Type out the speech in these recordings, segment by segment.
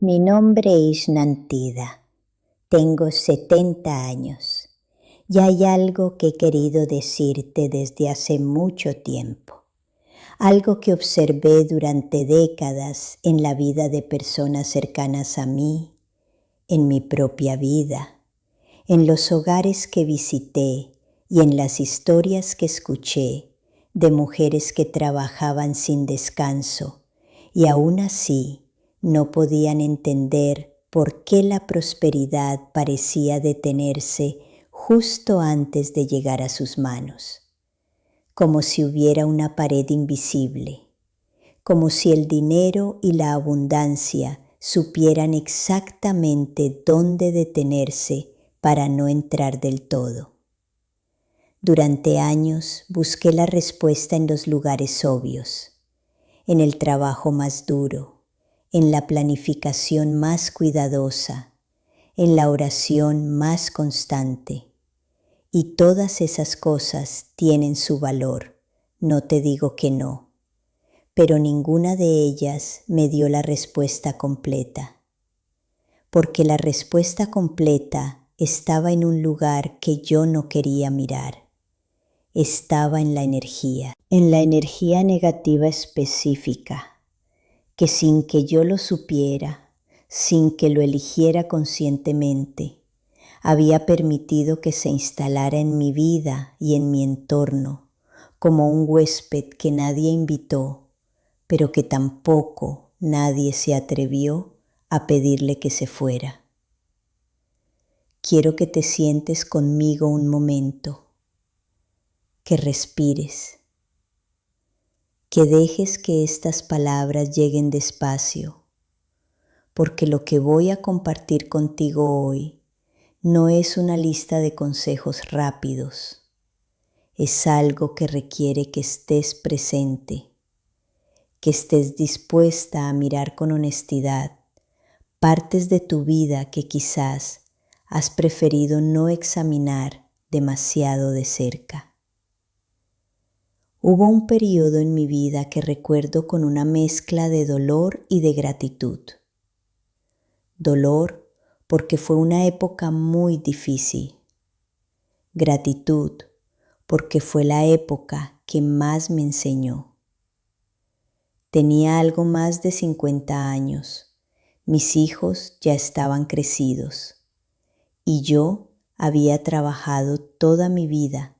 Mi nombre es Nantida. Tengo 70 años y hay algo que he querido decirte desde hace mucho tiempo. Algo que observé durante décadas en la vida de personas cercanas a mí, en mi propia vida, en los hogares que visité y en las historias que escuché de mujeres que trabajaban sin descanso y aún así no podían entender por qué la prosperidad parecía detenerse justo antes de llegar a sus manos, como si hubiera una pared invisible, como si el dinero y la abundancia supieran exactamente dónde detenerse para no entrar del todo. Durante años busqué la respuesta en los lugares obvios, en el trabajo más duro, en la planificación más cuidadosa, en la oración más constante. Y todas esas cosas tienen su valor, no te digo que no, pero ninguna de ellas me dio la respuesta completa, porque la respuesta completa estaba en un lugar que yo no quería mirar. Estaba en la energía negativa específica, que sin que yo lo supiera, sin que lo eligiera conscientemente, había permitido que se instalara en mi vida y en mi entorno como un huésped que nadie invitó, pero que tampoco nadie se atrevió a pedirle que se fuera. Quiero que te sientes conmigo un momento, que respires, que dejes que estas palabras lleguen despacio, porque lo que voy a compartir contigo hoy no es una lista de consejos rápidos, es algo que requiere que estés presente, que estés dispuesta a mirar con honestidad partes de tu vida que quizás has preferido no examinar demasiado de cerca. Hubo un periodo en mi vida que recuerdo con una mezcla de dolor y de gratitud. Dolor porque fue una época muy difícil. Gratitud porque fue la época que más me enseñó. Tenía algo más de 50 años. Mis hijos ya estaban crecidos y yo había trabajado toda mi vida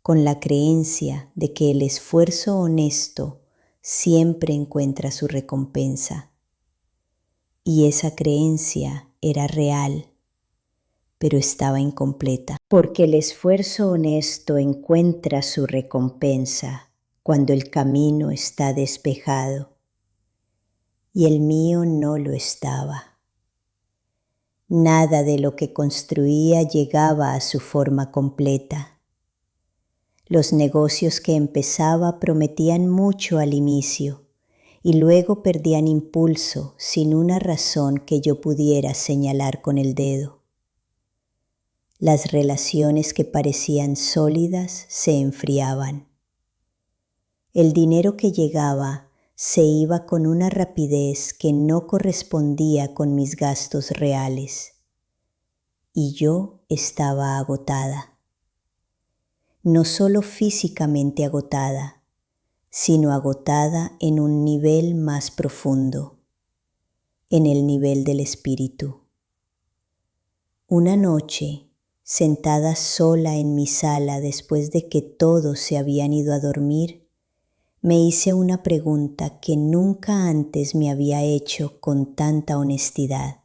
con la creencia de que el esfuerzo honesto siempre encuentra su recompensa. Y esa creencia era real, pero estaba incompleta. Porque el esfuerzo honesto encuentra su recompensa cuando el camino está despejado, y el mío no lo estaba. Nada de lo que construía llegaba a su forma completa. Los negocios que empezaba prometían mucho al inicio y luego perdían impulso sin una razón que yo pudiera señalar con el dedo. Las relaciones que parecían sólidas se enfriaban. El dinero que llegaba se iba con una rapidez que no correspondía con mis gastos reales y yo estaba agotada. No solo físicamente agotada, sino agotada en un nivel más profundo, en el nivel del espíritu. Una noche, sentada sola en mi sala después de que todos se habían ido a dormir, me hice una pregunta que nunca antes me había hecho con tanta honestidad.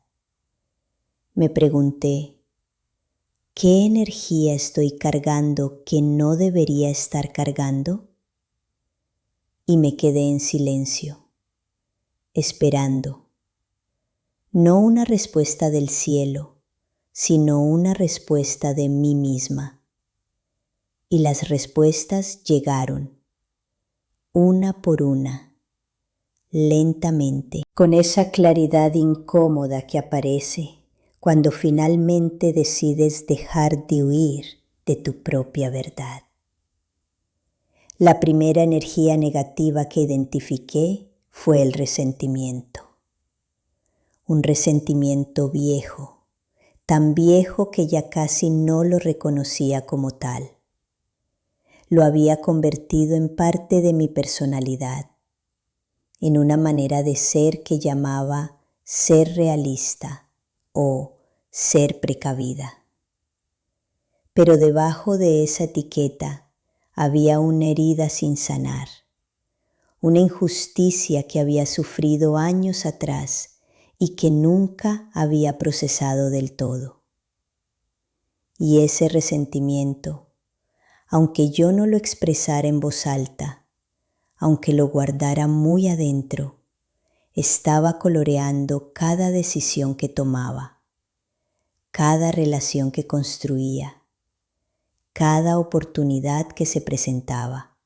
Me pregunté, ¿qué energía estoy cargando que no debería estar cargando? Y me quedé en silencio, esperando. No una respuesta del cielo, sino una respuesta de mí misma. Y las respuestas llegaron, una por una, lentamente, con esa claridad incómoda que aparece cuando finalmente decides dejar de huir de tu propia verdad. La primera energía negativa que identifiqué fue el resentimiento. un resentimiento viejo, tan viejo que ya casi no lo reconocía como tal. Lo había convertido en parte de mi personalidad, en una manera de ser que llamaba ser realista o ser precavida. Pero debajo de esa etiqueta había una herida sin sanar, una injusticia que había sufrido años atrás y que nunca había procesado del todo. Y ese resentimiento, aunque yo no lo expresara en voz alta, aunque lo guardara muy adentro, estaba coloreando cada decisión que tomaba, cada relación que construía, cada oportunidad que se presentaba.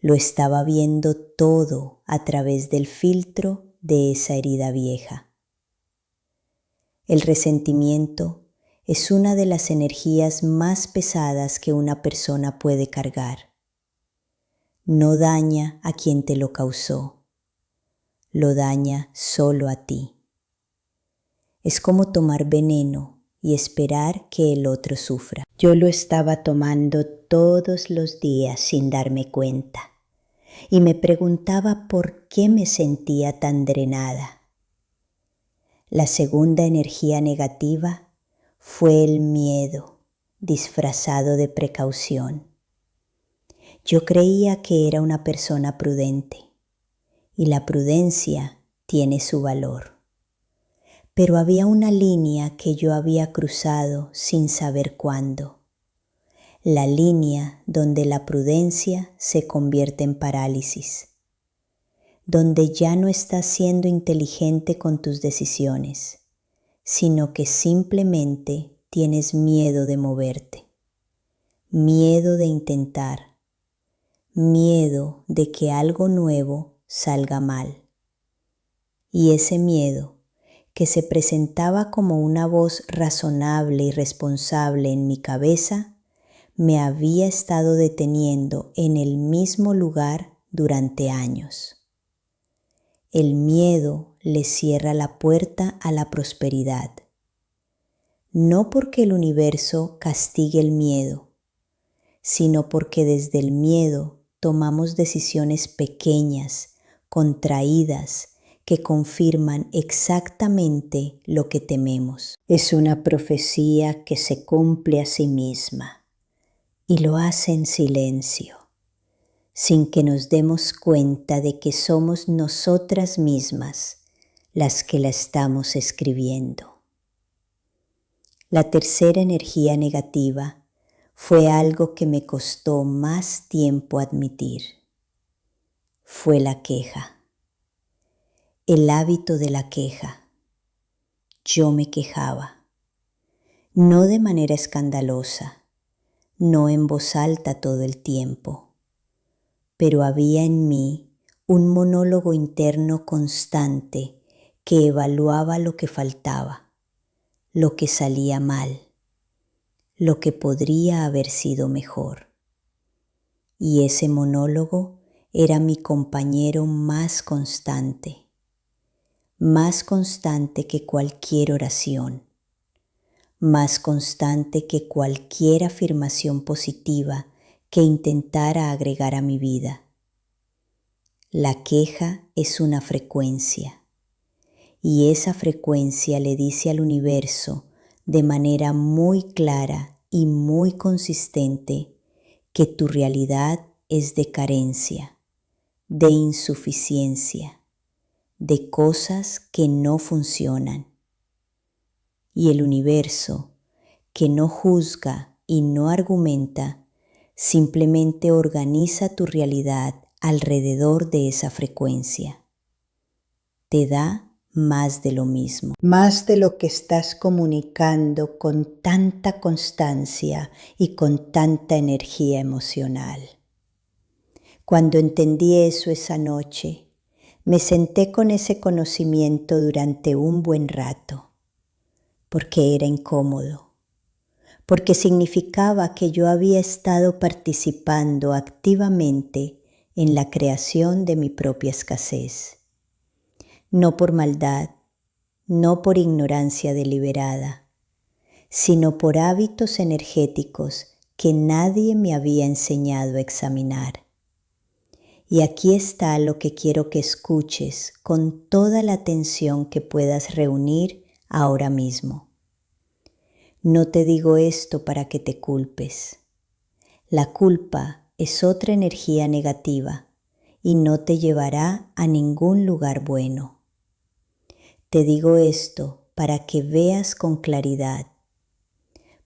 Lo estaba viendo todo a través del filtro de esa herida vieja. El resentimiento es una de las energías más pesadas que una persona puede cargar. No daña a quien te lo causó, lo daña solo a ti. Es como tomar veneno y esperar que el otro sufra. Yo lo estaba tomando todos los días sin darme cuenta y me preguntaba por qué me sentía tan drenada. La segunda energía negativa fue el miedo disfrazado de precaución. Yo creía que era una persona prudente y la prudencia tiene su valor. Pero había una línea que yo había cruzado sin saber cuándo. La línea donde la prudencia se convierte en parálisis, donde ya no estás siendo inteligente con tus decisiones, sino que simplemente tienes miedo de moverte, miedo de intentar, miedo de que algo nuevo salga mal. Y ese miedo, que se presentaba como una voz razonable y responsable en mi cabeza, me había estado deteniendo en el mismo lugar durante años. El miedo le cierra la puerta a la prosperidad. No porque el universo castigue el miedo, sino porque desde el miedo tomamos decisiones pequeñas, contraídas, que confirman exactamente lo que tememos. Es una profecía que se cumple a sí misma y lo hace en silencio, sin que nos demos cuenta de que somos nosotras mismas las que la estamos escribiendo. La tercera energía negativa fue algo que me costó más tiempo admitir. Fue la queja. El hábito de la queja. Yo me quejaba, no de manera escandalosa, no en voz alta todo el tiempo, pero había en mí un monólogo interno constante que evaluaba lo que faltaba, lo que salía mal, lo que podría haber sido mejor. Y ese monólogo era mi compañero más constante que cualquier oración, más constante que cualquier afirmación positiva que intentara agregar a mi vida. La queja es una frecuencia, y esa frecuencia le dice al universo de manera muy clara y muy consistente que tu realidad es de carencia, de insuficiencia, de cosas que no funcionan. Y el universo, que no juzga y no argumenta, simplemente organiza tu realidad alrededor de esa frecuencia. Te da más de lo mismo, más de lo que estás comunicando con tanta constancia y con tanta energía emocional. Cuando entendí eso esa noche, me senté con ese conocimiento durante un buen rato, porque era incómodo, porque significaba que yo había estado participando activamente en la creación de mi propia escasez. No por maldad, no por ignorancia deliberada, sino por hábitos energéticos que nadie me había enseñado a examinar. Y aquí está lo que quiero que escuches con toda la atención que puedas reunir ahora mismo. No te digo esto para que te culpes. La culpa es otra energía negativa y no te llevará a ningún lugar bueno. Te digo esto para que veas con claridad,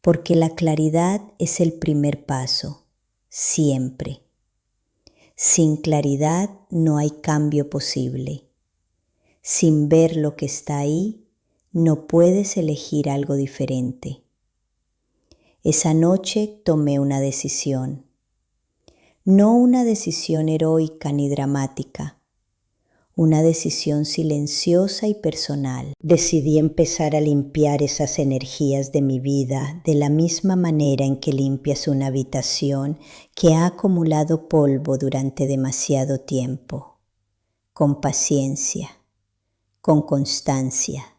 porque la claridad es el primer paso, siempre. Sin claridad no hay cambio posible. Sin ver lo que está ahí, no puedes elegir algo diferente. Esa noche tomé una decisión. No una decisión heroica ni dramática, una decisión silenciosa y personal. Decidí empezar a limpiar esas energías de mi vida de la misma manera en que limpias una habitación que ha acumulado polvo durante demasiado tiempo, con paciencia, con constancia,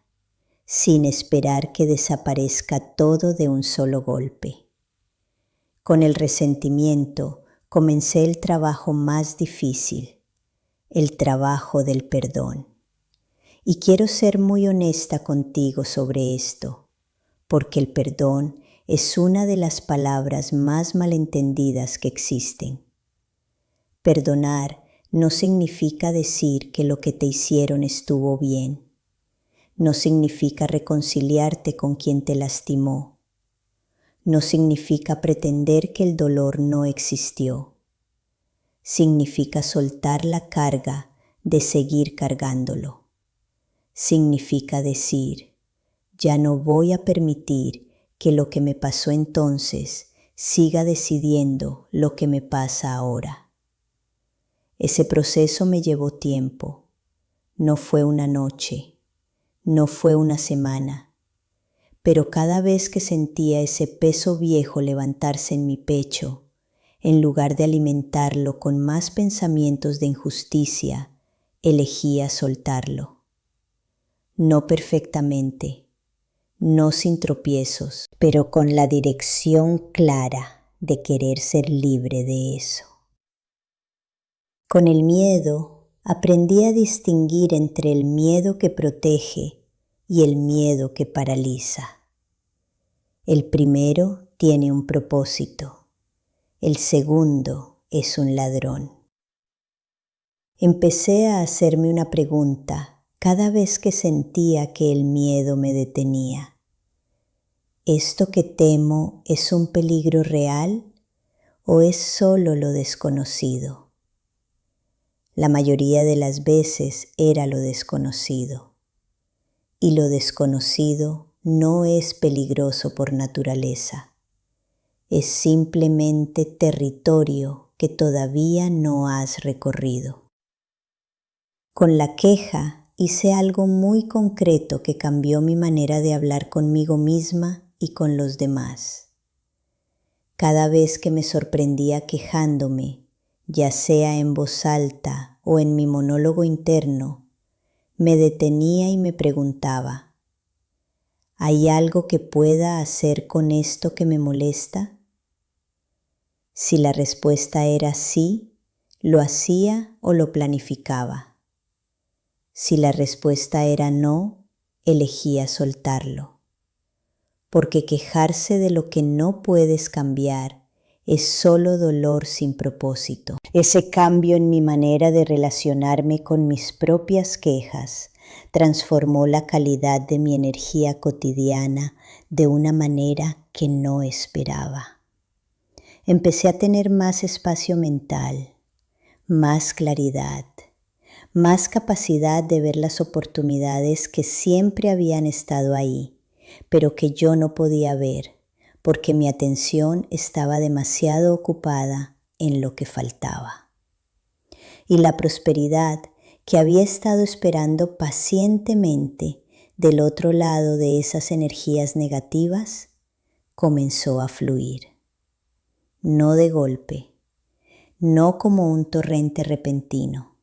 sin esperar que desaparezca todo de un solo golpe. Con el resentimiento comencé el trabajo más difícil, el trabajo del perdón. Y quiero ser muy honesta contigo sobre esto, porque el perdón es una de las palabras más malentendidas que existen. Perdonar no significa decir que lo que te hicieron estuvo bien. No significa reconciliarte con quien te lastimó. No significa pretender que el dolor no existió. Significa soltar la carga de seguir cargándolo. Significa decir, ya no voy a permitir que lo que me pasó entonces siga decidiendo lo que me pasa ahora. Ese proceso me llevó tiempo. No fue una noche. No fue una semana, pero cada vez que sentía ese peso viejo levantarse en mi pecho, en lugar de alimentarlo con más pensamientos de injusticia, elegía soltarlo. No perfectamente, no sin tropiezos, pero con la dirección clara de querer ser libre de eso. Con el miedo, aprendí a distinguir entre el miedo que protege y el miedo que paraliza. El primero tiene un propósito, el segundo es un ladrón. Empecé a hacerme una pregunta cada vez que sentía que el miedo me detenía. ¿Esto que temo es un peligro real o es solo lo desconocido? La mayoría de las veces era lo desconocido. Y lo desconocido no es peligroso por naturaleza. Es simplemente territorio que todavía no has recorrido. Con la queja hice algo muy concreto que cambió mi manera de hablar conmigo misma y con los demás. Cada vez que me sorprendía quejándome, ya sea en voz alta o en mi monólogo interno, me detenía y me preguntaba, ¿hay algo que pueda hacer con esto que me molesta? Si la respuesta era sí, lo hacía o lo planificaba. Si la respuesta era no, elegía soltarlo. Porque quejarse de lo que no puedes cambiar es solo dolor sin propósito. Ese cambio en mi manera de relacionarme con mis propias quejas transformó la calidad de mi energía cotidiana de una manera que no esperaba. Empecé a tener más espacio mental, más claridad, más capacidad de ver las oportunidades que siempre habían estado ahí, pero que yo no podía ver, porque mi atención estaba demasiado ocupada en lo que faltaba. Y la prosperidad que había estado esperando pacientemente del otro lado de esas energías negativas comenzó a fluir. No de golpe, no como un torrente repentino,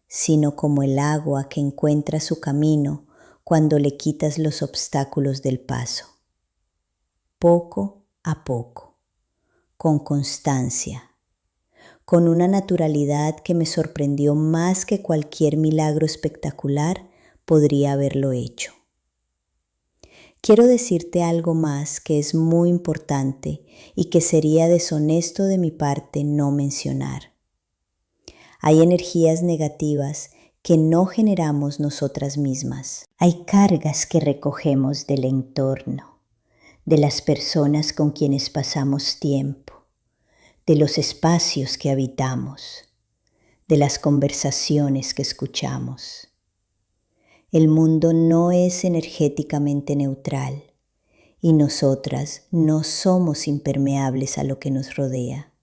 sino como el agua que encuentra su camino cuando le quitas los obstáculos del paso. Poco a poco, con constancia, con una naturalidad que me sorprendió más que cualquier milagro espectacular podría haberlo hecho. Quiero decirte algo más que es muy importante y que sería deshonesto de mi parte no mencionar. Hay energías negativas que no generamos nosotras mismas. Hay cargas que recogemos del entorno, de las personas con quienes pasamos tiempo, de los espacios que habitamos, de las conversaciones que escuchamos. El mundo no es energéticamente neutral y nosotras no somos impermeables a lo que nos rodea.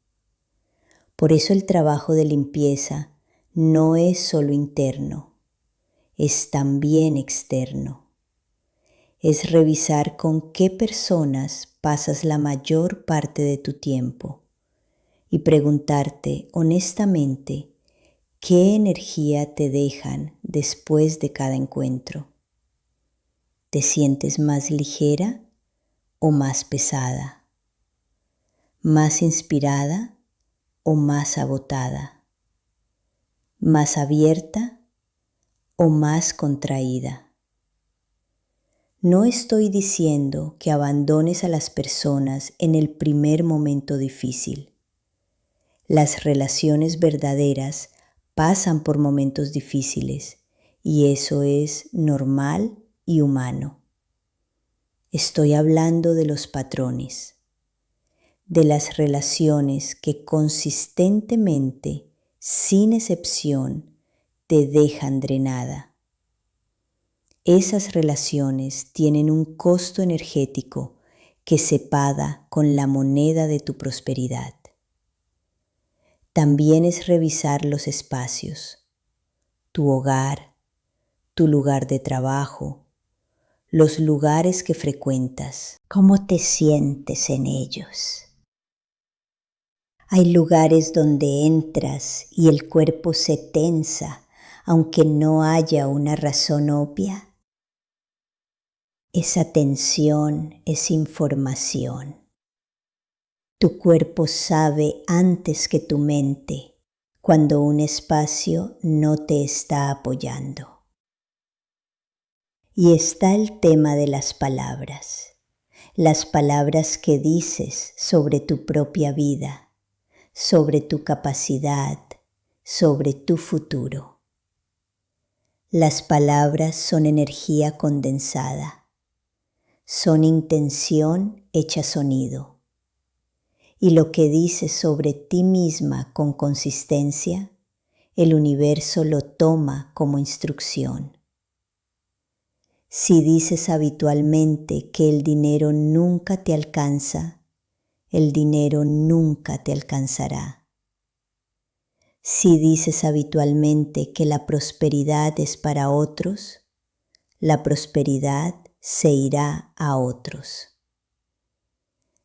Por eso el trabajo de limpieza no es solo interno, es también externo. Es revisar con qué personas pasas la mayor parte de tu tiempo y preguntarte honestamente qué energía te dejan después de cada encuentro. ¿Te sientes más ligera o más pesada? ¿Más inspirada o más agotada? ¿Más abierta o más contraída? No estoy diciendo que abandones a las personas en el primer momento difícil. Las relaciones verdaderas pasan por momentos difíciles y eso es normal y humano. Estoy hablando de los patrones, de las relaciones que consistentemente, sin excepción, te dejan drenada. Esas relaciones tienen un costo energético que se paga con la moneda de tu prosperidad. También es revisar los espacios, tu hogar, tu lugar de trabajo, los lugares que frecuentas. ¿Cómo te sientes en ellos? Hay lugares donde entras y el cuerpo se tensa, aunque no haya una razón obvia. Esa tensión es información. Tu cuerpo sabe antes que tu mente cuando un espacio no te está apoyando. Y está el tema de las palabras que dices sobre tu propia vida, sobre tu capacidad, sobre tu futuro. Las palabras son energía condensada, son intención hecha sonido. Y lo que dices sobre ti misma con consistencia, el universo lo toma como instrucción. Si dices habitualmente que el dinero nunca te alcanza, el dinero nunca te alcanzará. Si dices habitualmente que la prosperidad es para otros, la prosperidad se irá a otros.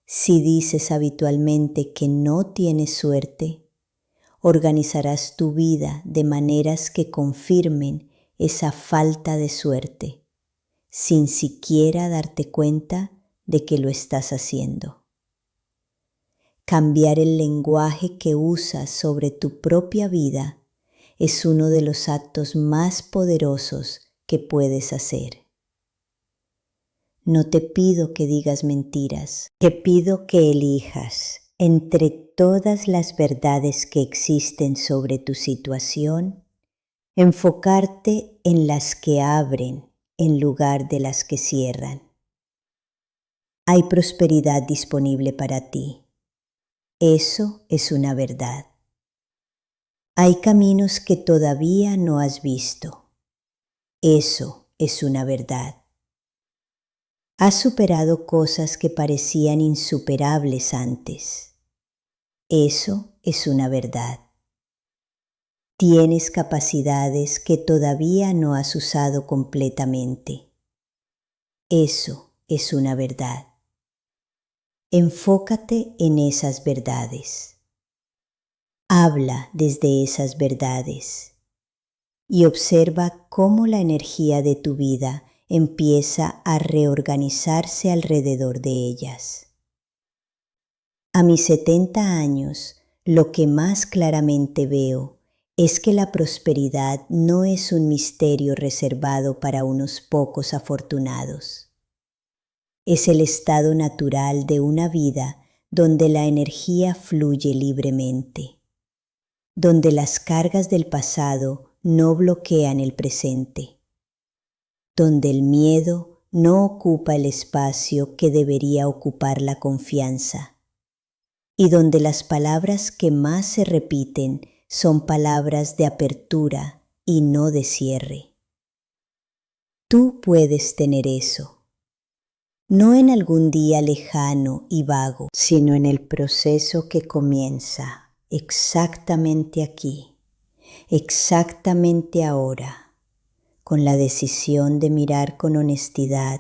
Si dices habitualmente que no tienes suerte, organizarás tu vida de maneras que confirmen esa falta de suerte, sin siquiera darte cuenta de que lo estás haciendo. Cambiar el lenguaje que usas sobre tu propia vida es uno de los actos más poderosos que puedes hacer. No te pido que digas mentiras, te pido que elijas entre todas las verdades que existen sobre tu situación, enfocarte en las que abren en lugar de las que cierran. Hay prosperidad disponible para ti. Eso es una verdad. Hay caminos que todavía no has visto. Eso es una verdad. Has superado cosas que parecían insuperables antes. Eso es una verdad. Tienes capacidades que todavía no has usado completamente. Eso es una verdad. Enfócate en esas verdades. Habla desde esas verdades y observa cómo la energía de tu vida empieza a reorganizarse alrededor de ellas. A mis 70 años, lo que más claramente veo es que la prosperidad no es un misterio reservado para unos pocos afortunados. Es el estado natural de una vida donde la energía fluye libremente, donde las cargas del pasado no bloquean el presente, donde el miedo no ocupa el espacio que debería ocupar la confianza, y donde las palabras que más se repiten son palabras de apertura y no de cierre. Tú puedes tener eso. No en algún día lejano y vago, sino en el proceso que comienza exactamente aquí, exactamente ahora, con la decisión de mirar con honestidad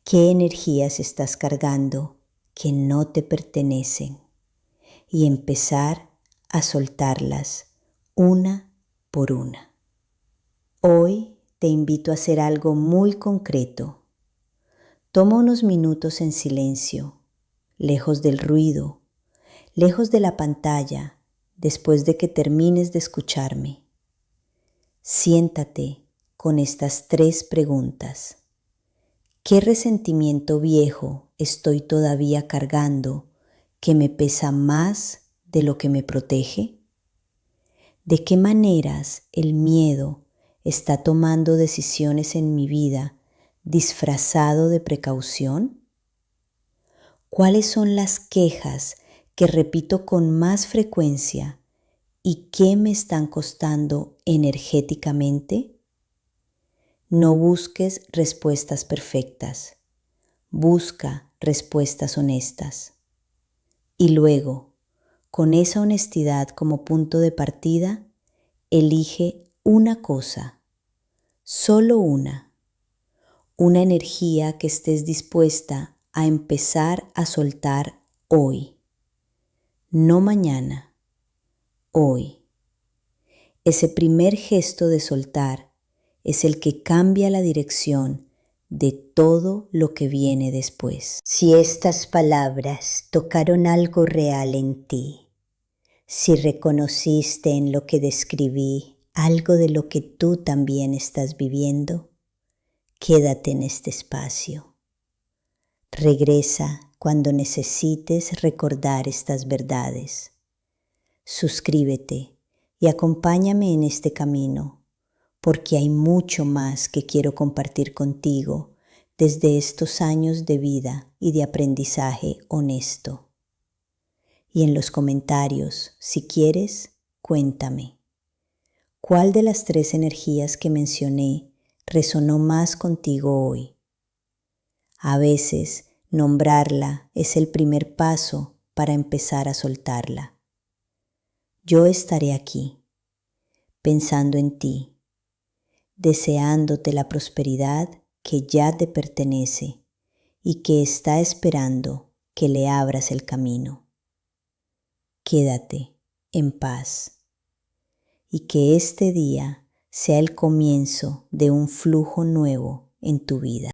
qué energías estás cargando que no te pertenecen y empezar a soltarlas una por una. Hoy te invito a hacer algo muy concreto. Toma unos minutos en silencio, lejos del ruido, lejos de la pantalla, después de que termines de escucharme. Siéntate con estas 3 preguntas. ¿Qué resentimiento viejo estoy todavía cargando que me pesa más de lo que me protege? ¿De qué maneras el miedo está tomando decisiones en mi vida disfrazado de precaución? ¿Cuáles son las quejas que repito con más frecuencia y qué me están costando energéticamente? No busques respuestas perfectas, busca respuestas honestas. Y luego, con esa honestidad como punto de partida, elige una cosa, solo una energía que estés dispuesta a empezar a soltar hoy, no mañana, hoy. Ese primer gesto de soltar es el que cambia la dirección de todo lo que viene después. Si estas palabras tocaron algo real en ti, si reconociste en lo que describí algo de lo que tú también estás viviendo, quédate en este espacio. Regresa cuando necesites recordar estas verdades. Suscríbete y acompáñame en este camino, porque hay mucho más que quiero compartir contigo desde estos años de vida y de aprendizaje honesto. Y en los comentarios, si quieres, cuéntame, ¿cuál de las 3 energías que mencioné resonó más contigo hoy? A veces, nombrarla es el primer paso para empezar a soltarla. Yo estaré aquí, pensando en ti, deseándote la prosperidad que ya te pertenece y que está esperando que le abras el camino. Quédate en paz y que este día sea el comienzo de un flujo nuevo en tu vida.